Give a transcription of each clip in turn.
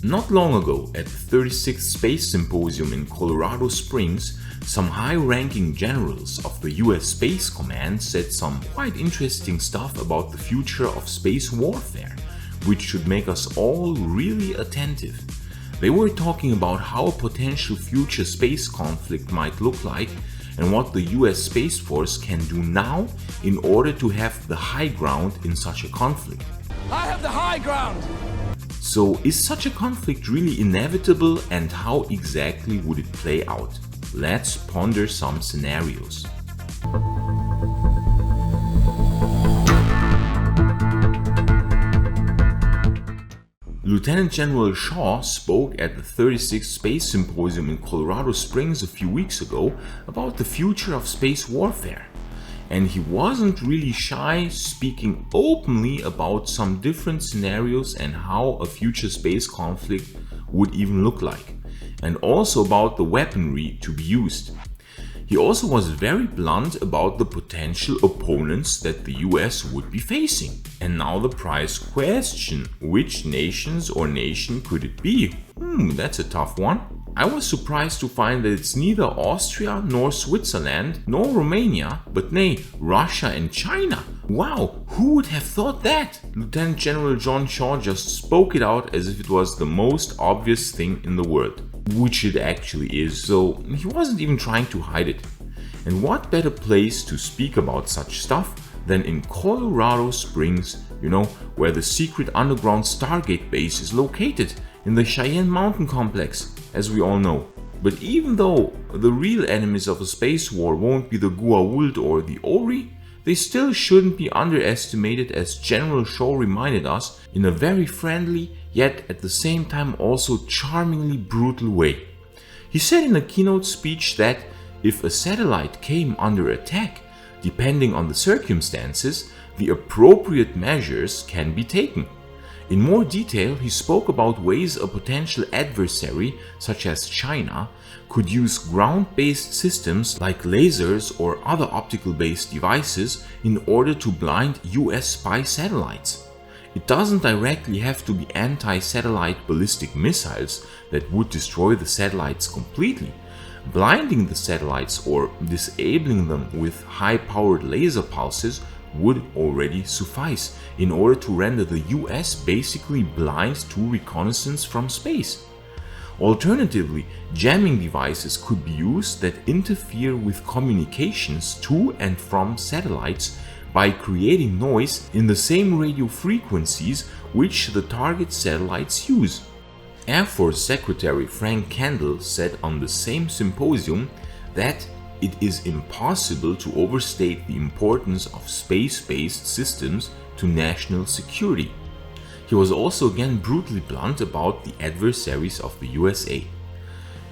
Not long ago, at the 36th Space Symposium in Colorado Springs, some high-ranking generals of the US Space Command said some quite interesting stuff about the future of space warfare, which should make us all really attentive. They were talking about how a potential future space conflict might look like and what the US Space Force can do now in order to have the high ground in such a conflict. I have the high ground! So is such a conflict really inevitable, and how exactly would it play out? Let's ponder some scenarios. Lieutenant General Shaw spoke at the 36th Space Symposium in Colorado Springs a few weeks ago about the future of space warfare. And he wasn't really shy, speaking openly about some different scenarios and how a future space conflict would even look like, and also about the weaponry to be used. He also was very blunt about the potential opponents that the US would be facing. And now the prize question: which nations or nation could it be? That's a tough one. I was surprised to find that it's neither Austria nor Switzerland nor Romania, but nay, Russia and China. Wow, who would have thought that? Lieutenant General John Shaw just spoke it out as if it was the most obvious thing in the world, which it actually is, so he wasn't even trying to hide it. And what better place to speak about such stuff than in Colorado Springs, where the secret underground Stargate base is located in the Cheyenne Mountain complex, as we all know. But even though the real enemies of a space war won't be the Goa'uld or the Ori, they still shouldn't be underestimated, as General Shaw reminded us in a very friendly, yet at the same time also charmingly brutal way. He said in a keynote speech that if a satellite came under attack, depending on the circumstances, the appropriate measures can be taken. In more detail, he spoke about ways a potential adversary, such as China, could use ground-based systems like lasers or other optical-based devices in order to blind US spy satellites. It doesn't directly have to be anti-satellite ballistic missiles that would destroy the satellites completely. Blinding the satellites or disabling them with high-powered laser pulses would already suffice in order to render the US basically blind to reconnaissance from space. Alternatively, jamming devices could be used that interfere with communications to and from satellites by creating noise in the same radio frequencies which the target satellites use. Air Force Secretary Frank Kendall said on the same symposium that it is impossible to overstate the importance of space-based systems to national security. He was also again brutally blunt about the adversaries of the USA.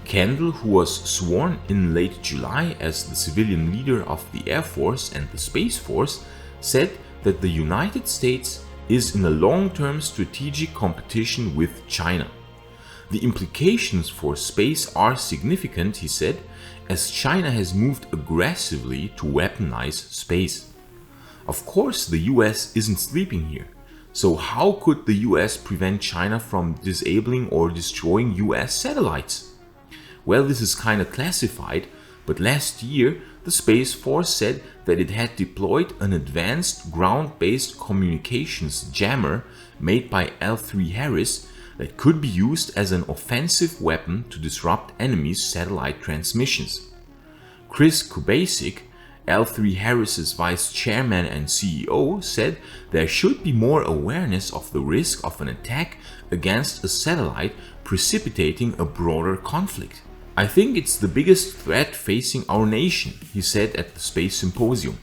Kendall, who was sworn in late July as the civilian leader of the Air Force and the Space Force, said that the United States is in a long-term strategic competition with China. The implications for space are significant, he said, as China has moved aggressively to weaponize space. Of course, the US isn't sleeping here. So how could the US prevent China from disabling or destroying US satellites? Well, this is kinda classified, but last year the Space Force said that it had deployed an advanced ground-based communications jammer made by L3Harris that could be used as an offensive weapon to disrupt enemies' satellite transmissions. Chris Kubasik, L3Harris's vice chairman and CEO, said there should be more awareness of the risk of an attack against a satellite precipitating a broader conflict. I think it's the biggest threat facing our nation, he said at the Space Symposium.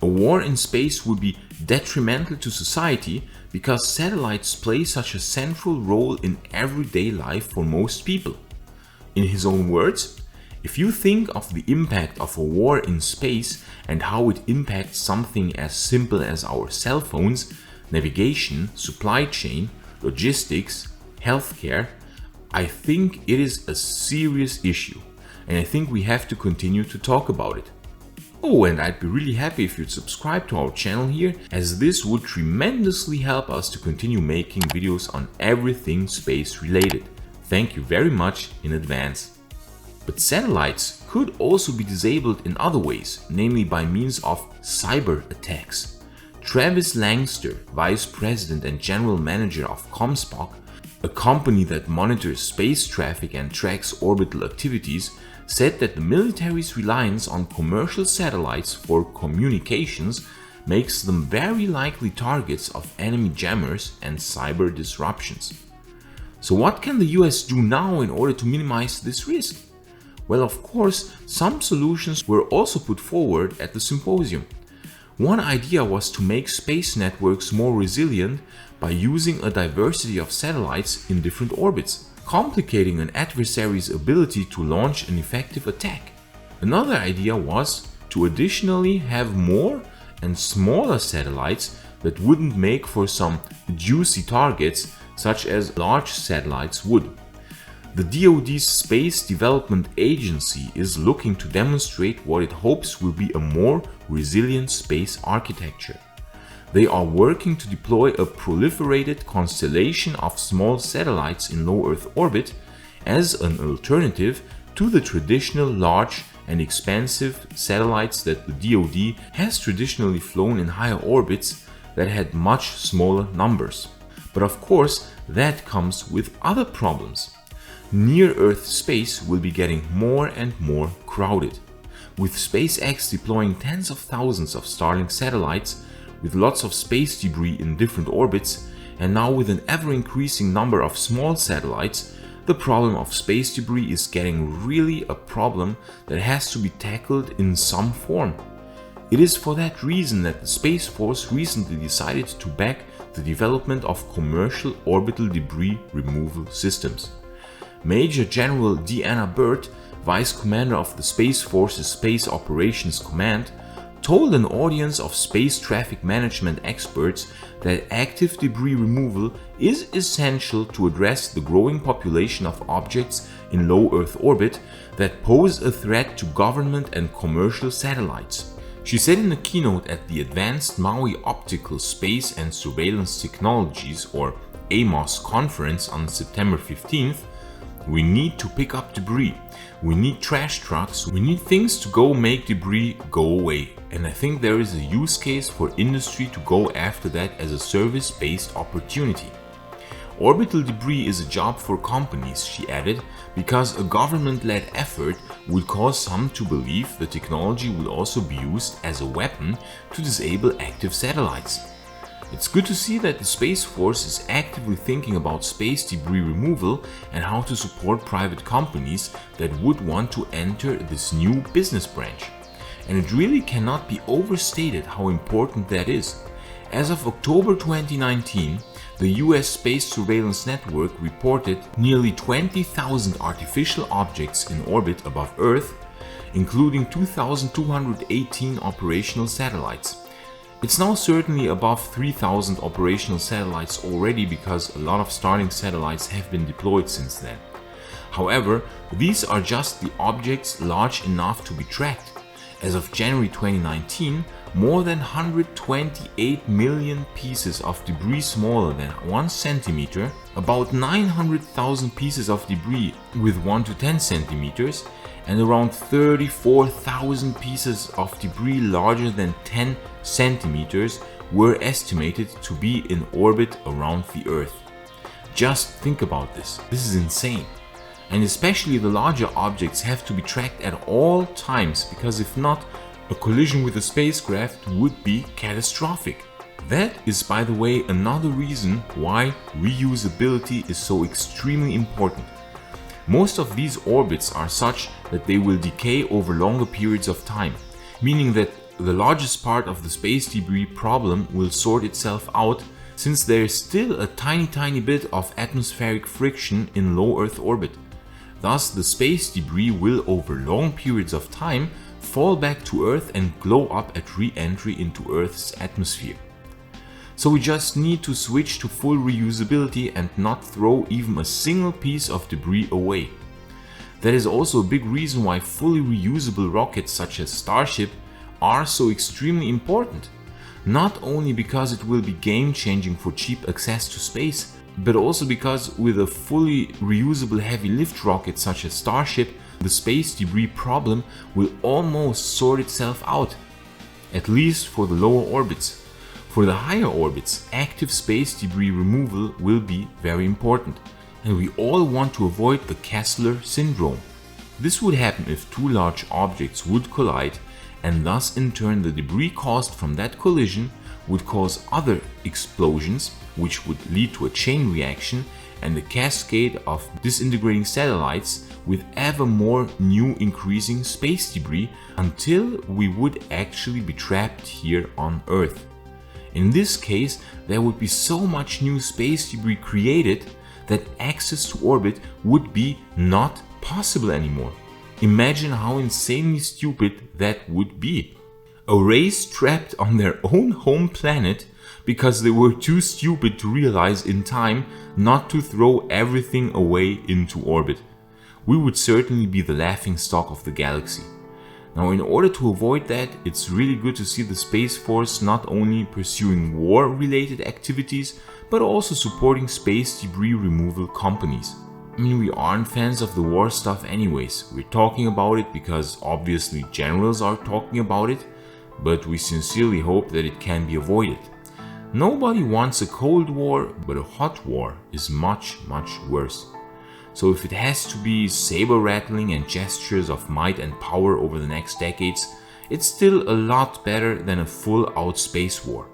A war in space would be detrimental to society because satellites play such a central role in everyday life for most people. In his own words, if you think of the impact of a war in space and how it impacts something as simple as our cell phones, navigation, supply chain, logistics, healthcare, I think it is a serious issue, and I think we have to continue to talk about it. Oh, and I'd be really happy if you'd subscribe to our channel here, as this would tremendously help us to continue making videos on everything space related. Thank you very much in advance. But satellites could also be disabled in other ways, namely by means of cyber attacks. Travis Langster, Vice President and General Manager of Comspoc, a company that monitors space traffic and tracks orbital activities, said that the military's reliance on commercial satellites for communications makes them very likely targets of enemy jammers and cyber disruptions. So what can the US do now in order to minimize this risk? Well, of course, some solutions were also put forward at the symposium. One idea was to make space networks more resilient by using a diversity of satellites in different orbits, complicating an adversary's ability to launch an effective attack. Another idea was to additionally have more and smaller satellites that wouldn't make for some juicy targets such as large satellites would. The DoD's Space Development Agency is looking to demonstrate what it hopes will be a more resilient space architecture. They are working to deploy a proliferated constellation of small satellites in low Earth orbit as an alternative to the traditional large and expensive satellites that the DoD has traditionally flown in higher orbits that had much smaller numbers. But of course, that comes with other problems. Near-Earth space will be getting more and more crowded. With SpaceX deploying tens of thousands of Starlink satellites, with lots of space debris in different orbits, and now with an ever-increasing number of small satellites, the problem of space debris is getting really a problem that has to be tackled in some form. It is for that reason that the Space Force recently decided to back the development of commercial orbital debris removal systems. Major General Deanna Burt, Vice Commander of the Space Force's Space Operations Command, told an audience of space traffic management experts that active debris removal is essential to address the growing population of objects in low Earth orbit that pose a threat to government and commercial satellites. She said in a keynote at the Advanced Maui Optical Space and Surveillance Technologies, or AMOS, conference on September 15th, "We need to pick up debris, we need trash trucks, we need things to go make debris go away. And I think there is a use case for industry to go after that as a service-based opportunity. Orbital debris is a job for companies," she added, "because a government-led effort would cause some to believe the technology will also be used as a weapon to disable active satellites." It's good to see that the Space Force is actively thinking about space debris removal and how to support private companies that would want to enter this new business branch. And it really cannot be overstated how important that is. As of October 2019, the US Space Surveillance Network reported nearly 20,000 artificial objects in orbit above Earth, including 2,218 operational satellites. It's now certainly above 3,000 operational satellites already, because a lot of Starlink satellites have been deployed since then. However, these are just the objects large enough to be tracked. As of January 2019, more than 128 million pieces of debris smaller than 1 centimeter, about 900,000 pieces of debris with 1 to 10 centimeters, and around 34,000 pieces of debris larger than 10 centimeters were estimated to be in orbit around the Earth. Just think about this. This is insane. And especially the larger objects have to be tracked at all times, because if not, a collision with a spacecraft would be catastrophic. That is, by the way, another reason why reusability is so extremely important. Most of these orbits are such that they will decay over longer periods of time, meaning that the largest part of the space debris problem will sort itself out, since there is still a tiny bit of atmospheric friction in low Earth orbit. Thus, the space debris will over long periods of time fall back to Earth and glow up at re-entry into Earth's atmosphere. So we just need to switch to full reusability and not throw even a single piece of debris away. That is also a big reason why fully reusable rockets such as Starship are so extremely important. Not only because it will be game-changing for cheap access to space, but also because with a fully reusable heavy lift rocket such as Starship, the space debris problem will almost sort itself out, at least for the lower orbits. For the higher orbits, active space debris removal will be very important, and we all want to avoid the Kessler syndrome. This would happen if two large objects would collide, and thus in turn the debris caused from that collision would cause other explosions, which would lead to a chain reaction and a cascade of disintegrating satellites with ever more new increasing space debris until we would actually be trapped here on Earth. In this case, there would be so much new space debris created that access to orbit would be not possible anymore. Imagine how insanely stupid that would be. A race trapped on their own home planet because they were too stupid to realize in time not to throw everything away into orbit. We would certainly be the laughing stock of the galaxy. Now, in order to avoid that, it's really good to see the Space Force not only pursuing war-related activities, but also supporting space debris removal companies. I mean, we aren't fans of the war stuff anyways. We're talking about it because obviously generals are talking about it, but we sincerely hope that it can be avoided. Nobody wants a cold war, but a hot war is much, much worse. So if it has to be saber rattling and gestures of might and power over the next decades, it's still a lot better than a full-out space war.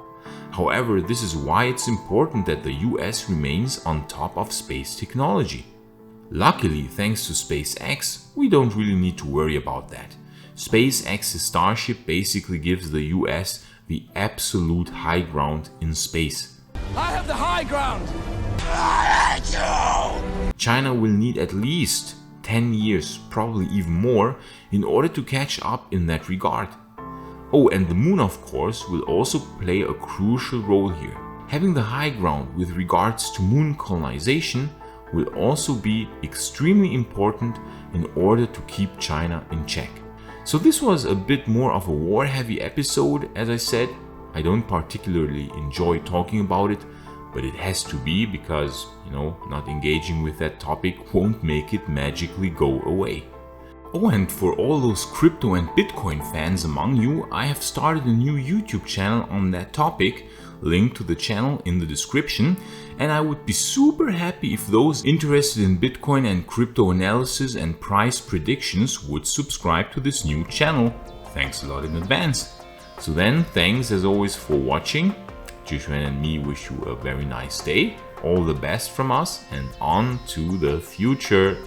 However, this is why it's important that the US remains on top of space technology. Luckily, thanks to SpaceX, we don't really need to worry about that. SpaceX's Starship basically gives the US the absolute high ground in space. I have the high ground! China will need at least 10 years, probably even more, in order to catch up in that regard. Oh, and the moon, of course, will also play a crucial role here. Having the high ground with regards to moon colonization will also be extremely important in order to keep China in check. So this was a bit more of a war-heavy episode, as I said. I don't particularly enjoy talking about it, but it has to be because, not engaging with that topic won't make it magically go away. Oh, and for all those crypto and Bitcoin fans among you, I have started a new YouTube channel on that topic, link to the channel in the description, and I would be super happy if those interested in Bitcoin and crypto analysis and price predictions would subscribe to this new channel. Thanks a lot in advance. So then, thanks as always for watching. Jishuan and me wish you a very nice day, all the best from us, and on to the future.